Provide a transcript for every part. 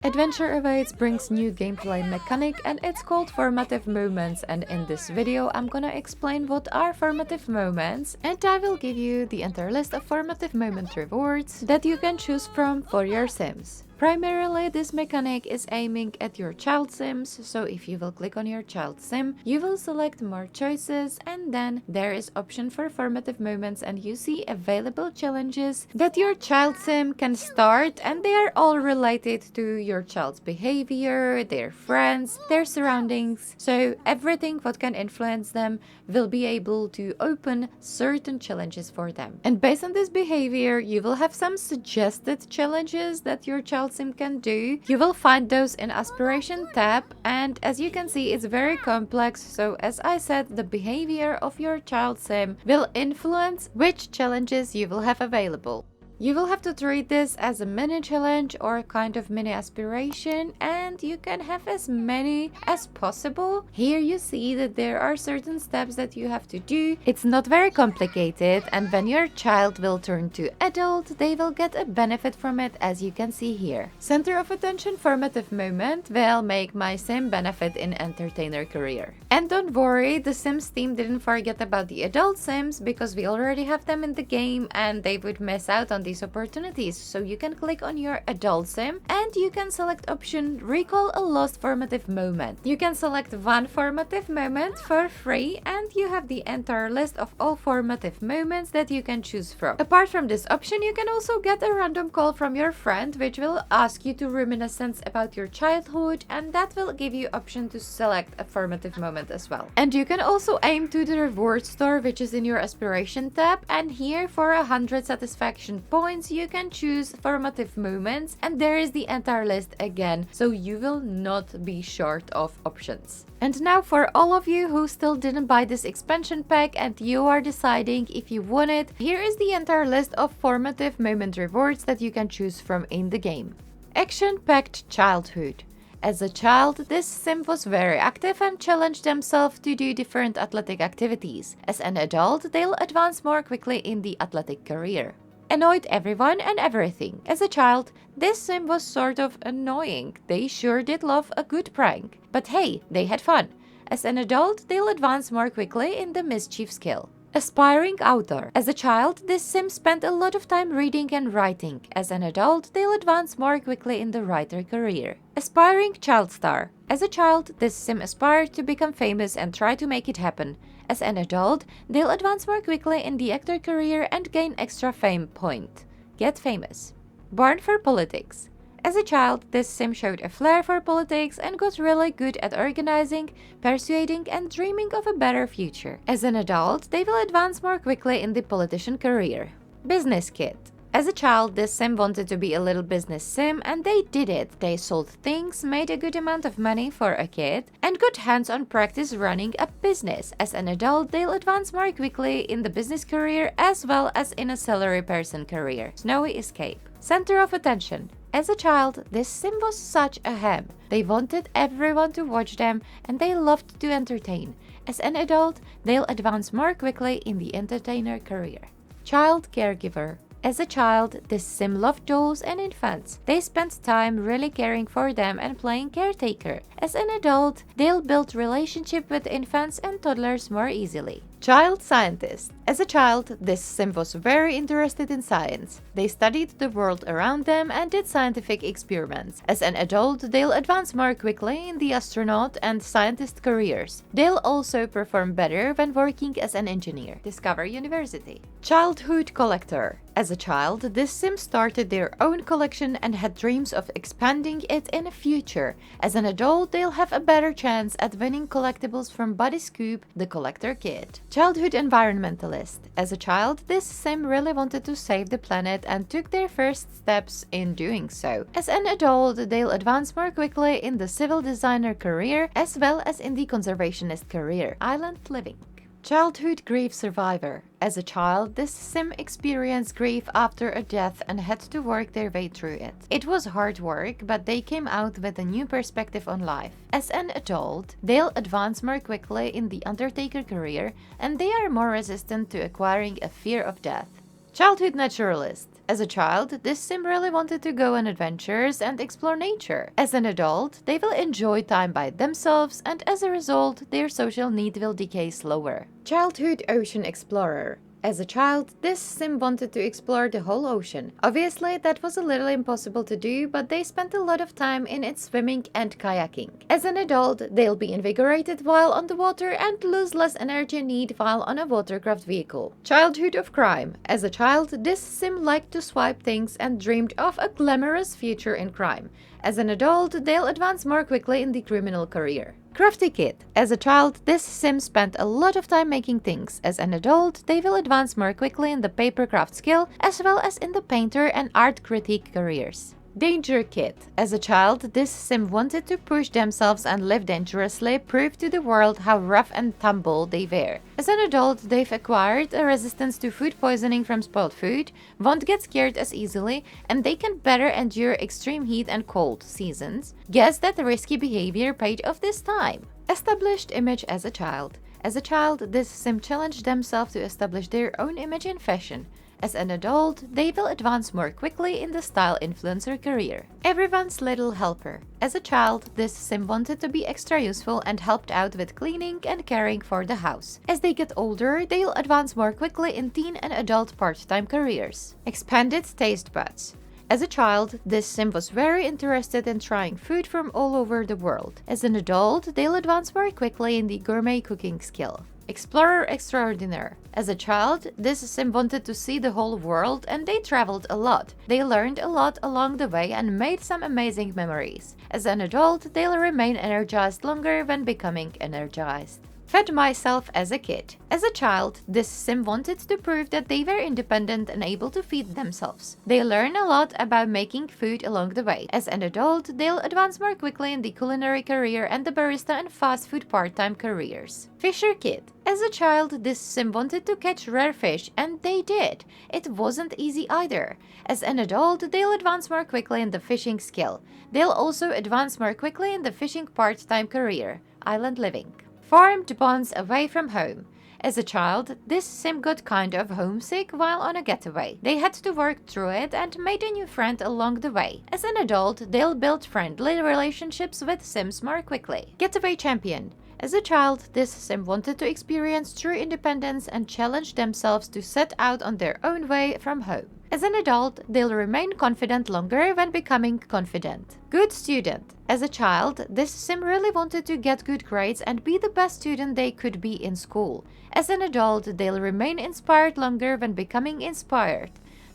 Adventure Awaits brings new gameplay mechanic and it's called Formative Moments, and in this video I'm gonna explain what are formative moments, and I will give you the entire list of formative moment rewards that you can choose from for your sims. Primarily, this mechanic is aiming at your child sims, so if you will click on your child sim, you will select more choices, and then there is option for formative moments, and you see available challenges that your child sim can start, and they are all related to your child's behavior, their friends, their surroundings, so everything what can influence them will be able to open certain challenges for them. And based on this behavior, you will have some suggested challenges that your child sim can do. You will find those in aspiration tab, and as you can see, it's very complex, so as I said, the behavior of your child sim will influence which challenges you will have available. You will have to treat this as a mini challenge or a kind of mini aspiration, and you can have as many as possible. Here you see that there are certain steps that you have to do. It's not very complicated, and when your child will turn to adult, they will get a benefit from it, as you can see here. Center of attention formative moment will make my sim benefit in entertainer career. And don't worry, the Sims team didn't forget about the adult sims, because we already have them in the game and they would miss out on these opportunities. So you can click on your adult sim and you can select option recall a lost formative moment. You can select one formative moment for free, and you have the entire list of all formative moments that you can choose from. Apart from this option, you can also get a random call from your friend which will ask you to reminiscence about your childhood, and that will give you option to select a formative moment as well. And you can also aim to the reward store which is in your aspiration tab, and here for 100 satisfaction points you can choose formative moments, and there is the entire list again, so you will not be short of options. And now for all of you who still didn't buy this expansion pack and you are deciding if you want it, here is the entire list of formative moment rewards that you can choose from in the game. Action-packed childhood. As a child, this sim was very active and challenged themselves to do different athletic activities. As an adult, they'll advance more quickly in the athletic career. Annoyed everyone and everything. As a child, this sim was sort of annoying. They sure did love a good prank. But hey, they had fun. As an adult, they'll advance more quickly in the mischief skill. Aspiring author. As a child, this sim spent a lot of time reading and writing. As an adult, they'll advance more quickly in the writer career. Aspiring child star. As a child, this sim aspired to become famous and try to make it happen. As an adult, they'll advance more quickly in the actor career and gain extra fame point. Get famous. Born for politics. As a child, this sim showed a flair for politics and got really good at organizing, persuading, and dreaming of a better future. As an adult, they will advance more quickly in the politician career. Business kid. As a child, this sim wanted to be a little business sim, and they did it. They sold things, made a good amount of money for a kid, and got hands-on practice running a business. As an adult, they'll advance more quickly in the business career as well as in a salary person career. Snowy escape. Center of attention. As a child, this sim was such a ham. They wanted everyone to watch them and they loved to entertain. As an adult, they'll advance more quickly in the entertainer career. Child caregiver. As a child, this sim loved dolls and infants. They spent time really caring for them and playing caretaker. As an adult, they'll build relationship with infants and toddlers more easily. Child scientist. As a child, this sim was very interested in science. They studied the world around them and did scientific experiments. As an adult, they'll advance more quickly in the astronaut and scientist careers. They'll also perform better when working as an engineer. Discover University. Childhood collector. As a child, this sim started their own collection and had dreams of expanding it in the future. As an adult, they'll have a better chance at winning collectibles from Buddy Scoop, the collector kid. Childhood environmentalist. As a child, this sim really wanted to save the planet and took their first steps in doing so. As an adult, they'll advance more quickly in the civil designer career as well as in the conservationist career. Island living. Childhood grief survivor. As a child, this sim experienced grief after a death and had to work their way through it. It was hard work, but they came out with a new perspective on life. As an adult, they'll advance more quickly in the undertaker career, and they are more resistant to acquiring a fear of death. Childhood naturalist. As a child, this sim really wanted to go on adventures and explore nature. As an adult, they will enjoy time by themselves, and as a result, their social need will decay slower. Childhood Ocean Explorer. As a child, this sim wanted to explore the whole ocean. Obviously, that was a little impossible to do, but they spent a lot of time in it swimming and kayaking. As an adult, they'll be invigorated while on the water and lose less energy need while on a watercraft vehicle. Childhood of Crime. As a child, this sim liked to swipe things and dreamed of a glamorous future in crime. As an adult, they'll advance more quickly in the criminal career. Crafty Kid. As a child, this sim spent a lot of time making things. As an adult, they will advance more quickly in the paper craft skill as well as in the painter and art critique careers. Danger Kid. As a child, this sim wanted to push themselves and live dangerously, prove to the world how rough and tumble they were. As an adult, they've acquired a resistance to food poisoning from spoiled food, won't get scared as easily, and they can better endure extreme heat and cold seasons. Guess that risky behavior paid off this time. Established image as a child. As a child, this sim challenged themselves to establish their own image in fashion. As an adult, they will advance more quickly in the style influencer career. Everyone's Little Helper. As a child, this sim wanted to be extra useful and helped out with cleaning and caring for the house. As they get older, they'll advance more quickly in teen and adult part-time careers. Expanded Taste Buds. As a child, this sim was very interested in trying food from all over the world. As an adult, they'll advance more quickly in the gourmet cooking skill. Explorer Extraordinaire. As a child, this sim wanted to see the whole world and they traveled a lot. They learned a lot along the way and made some amazing memories. As an adult, they'll remain energized longer when becoming energized. Fed myself as a kid. As a child, this sim wanted to prove that they were independent and able to feed themselves. They learn a lot about making food along the way. As an adult, they'll advance more quickly in the culinary career and the barista and fast food part-time careers. Fisher Kid. As a child, this sim wanted to catch rare fish, and they did. It wasn't easy either. As an adult, they'll advance more quickly in the fishing skill. They'll also advance more quickly in the fishing part-time career, island living. Formed bonds away from home. As a child, this sim got kind of homesick while on a getaway. They had to work through it and made a new friend along the way. As an adult, they'll build friendly relationships with sims more quickly. Getaway Champion. As a child, this sim wanted to experience true independence and challenge themselves to set out on their own way from home. As an adult, they'll remain confident longer when becoming confident. Good Student. As a child, this sim really wanted to get good grades and be the best student they could be in school. As an adult, they'll remain inspired longer when becoming inspired.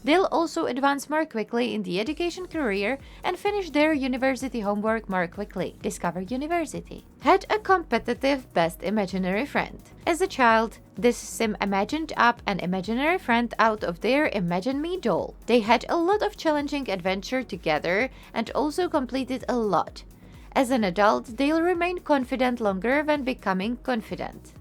They'll also advance more quickly in the education career and finish their university homework more quickly. Discover University. Had a competitive best imaginary friend. As a child, this sim imagined up an imaginary friend out of their Imagine Me doll. They had a lot of challenging adventure together and also completed a lot. As an adult, they'll remain confident longer when becoming confident.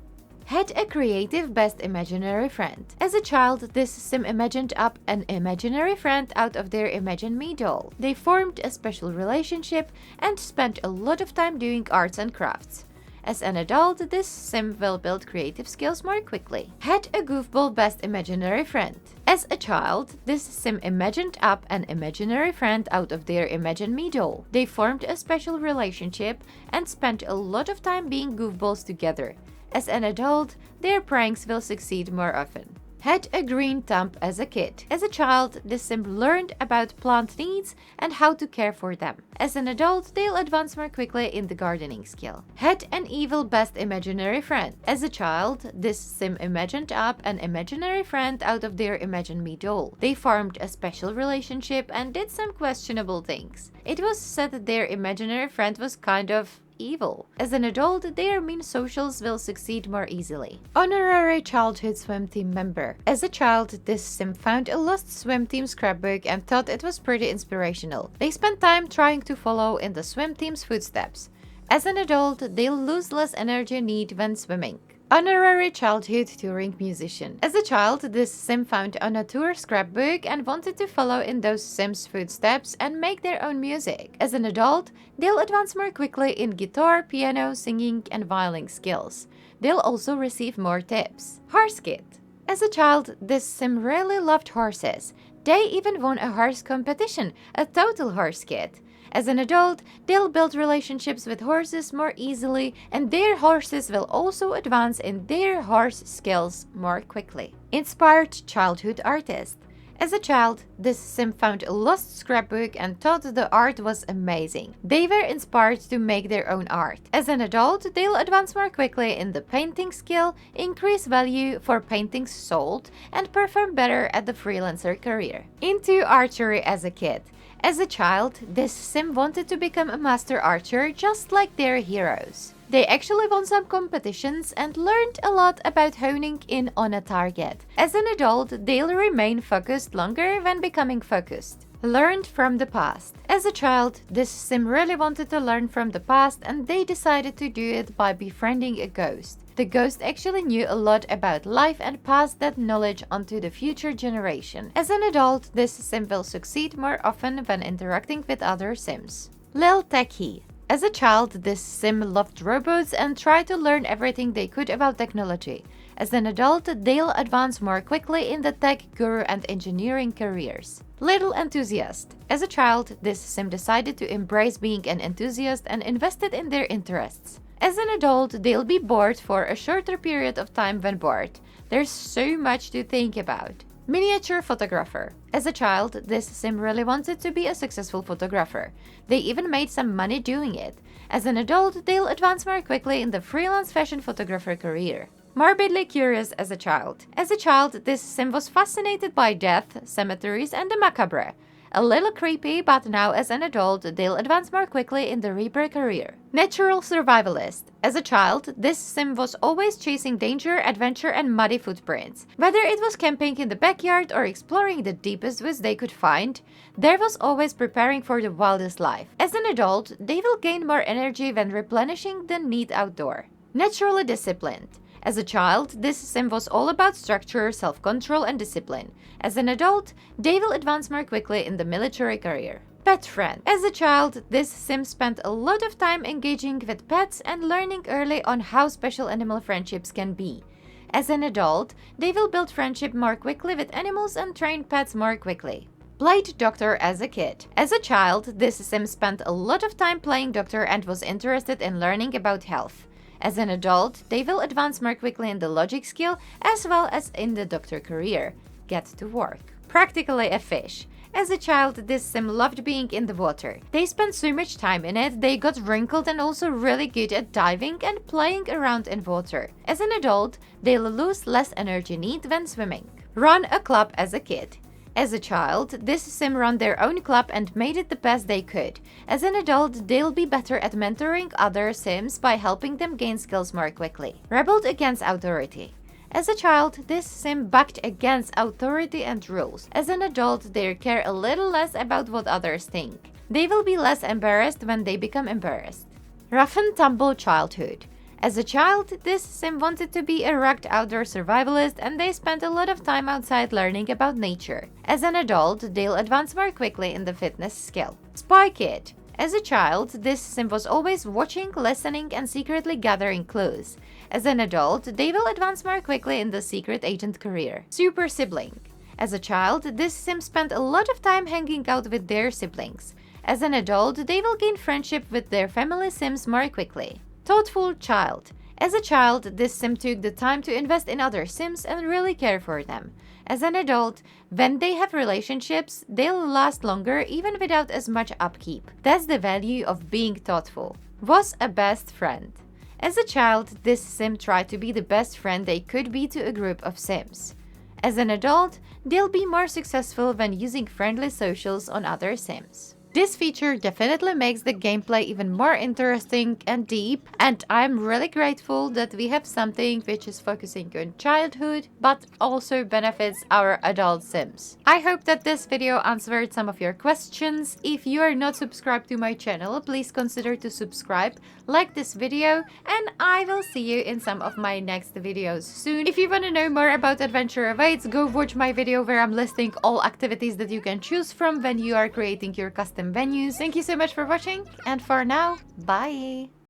Had a creative best imaginary friend. As a child, this sim imagined up an imaginary friend out of their Imagine Me doll. They formed a special relationship and spent a lot of time doing arts and crafts. As an adult, this sim will build creative skills more quickly. Had a goofball best imaginary friend. As a child, this sim imagined up an imaginary friend out of their Imagine Me doll. They formed a special relationship and spent a lot of time being goofballs together. As an adult, their pranks will succeed more often. Had a green thumb as a kid. As a child, this sim learned about plant needs and how to care for them. As an adult, they'll advance more quickly in the gardening skill. Had an evil best imaginary friend. As a child, this sim imagined up an imaginary friend out of their Imagine Me doll. They formed a special relationship and did some questionable things. It was said that their imaginary friend was kind of evil. As an adult, their mean socials will succeed more easily. Honorary childhood swim team member. As a child, this sim found a lost swim team scrapbook and thought it was pretty inspirational. They spent time trying to follow in the swim team's footsteps. As an adult, they'll lose less energy need when swimming. Honorary childhood touring musician. As a child, this sim found on a tour scrapbook and wanted to follow in those sims' footsteps and make their own music. As an adult, they'll advance more quickly in guitar, piano, singing, and violin skills. They'll also receive more tips. Horse Kid. As a child, this sim really loved horses. They even won a horse competition, a total horse kit. As an adult, they'll build relationships with horses more easily, and their horses will also advance in their horse skills more quickly. Inspired childhood artist. As a child, this sim found a lost scrapbook and thought the art was amazing. They were inspired to make their own art. As an adult, they'll advance more quickly in the painting skill, increase value for paintings sold, and perform better at the freelancer career. Into archery as a kid. As a child, this sim wanted to become a master archer just like their heroes. They actually won some competitions and learned a lot about honing in on a target. As an adult, they'll remain focused longer when becoming focused. Learned from the past. As a child, this sim really wanted to learn from the past, and they decided to do it by befriending a ghost. The ghost actually knew a lot about life and passed that knowledge onto the future generation. As an adult, this sim will succeed more often when interacting with other sims. Lil Techie. As a child, this sim loved robots and tried to learn everything they could about technology. As an adult, they'll advance more quickly in the tech, guru, and engineering careers. Little enthusiast. As a child, this sim decided to embrace being an enthusiast and invested in their interests. As an adult, they'll be bored for a shorter period of time when bored. There's so much to think about. Miniature photographer. As a child, this sim really wanted to be a successful photographer. They even made some money doing it. As an adult, they'll advance more quickly in the freelance fashion photographer career. Morbidly curious as a child. As a child, this sim was fascinated by death, cemeteries, and the macabre. A little creepy, but now as an adult, they'll advance more quickly in the Reaper career. Natural survivalist. As a child, this sim was always chasing danger, adventure, and muddy footprints. Whether it was camping in the backyard or exploring the deepest woods they could find, there was always preparing for the wildest life. As an adult, they will gain more energy when replenishing the need outdoor. Naturally disciplined. As a child, this sim was all about structure, self-control, and discipline. As an adult, they will advance more quickly in the military career. Pet friend. As a child, this sim spent a lot of time engaging with pets and learning early on how special animal friendships can be. As an adult, they will build friendship more quickly with animals and train pets more quickly. Played doctor as a kid. As a child, this sim spent a lot of time playing doctor and was interested in learning about health. As an adult, they will advance more quickly in the logic skill as well as in the doctor career. Get to work. Practically a fish. As a child, this sim loved being in the water. They spent so much time in it, they got wrinkled and also really good at diving and playing around in water. As an adult, they'll lose less energy need when swimming. Run a club as a kid. As a child, this sim ran their own club and made it the best they could. As an adult, they'll be better at mentoring other sims by helping them gain skills more quickly. Rebelled against authority. As a child, this sim bucked against authority and rules. As an adult, they care a little less about what others think. They will be less embarrassed when they become embarrassed. Rough and tumble childhood. As a child, this sim wanted to be a rugged outdoor survivalist, and they spent a lot of time outside learning about nature. As an adult, they'll advance more quickly in the fitness skill. Spy kid. As a child, this sim was always watching, listening, and secretly gathering clues. As an adult, they will advance more quickly in the secret agent career. Super sibling. As a child, this sim spent a lot of time hanging out with their siblings. As an adult, they will gain friendship with their family sims more quickly. Thoughtful child. As a child, this sim took the time to invest in other sims and really care for them. As an adult, when they have relationships, they'll last longer even without as much upkeep. That's the value of being thoughtful. Was a best friend. As a child, this sim tried to be the best friend they could be to a group of sims. As an adult, they'll be more successful when using friendly socials on other sims. This feature definitely makes the gameplay even more interesting and deep, and I'm really grateful that we have something which is focusing on childhood but also benefits our adult sims. I hope that this video answered some of your questions. If you are not subscribed to my channel, please consider to subscribe, like this video, and I will see you in some of my next videos soon. If you want to know more about Adventure Awaits, go watch my video where I'm listing all activities that you can choose from when you are creating your custom venues. Thank you so much for watching, and for now, bye!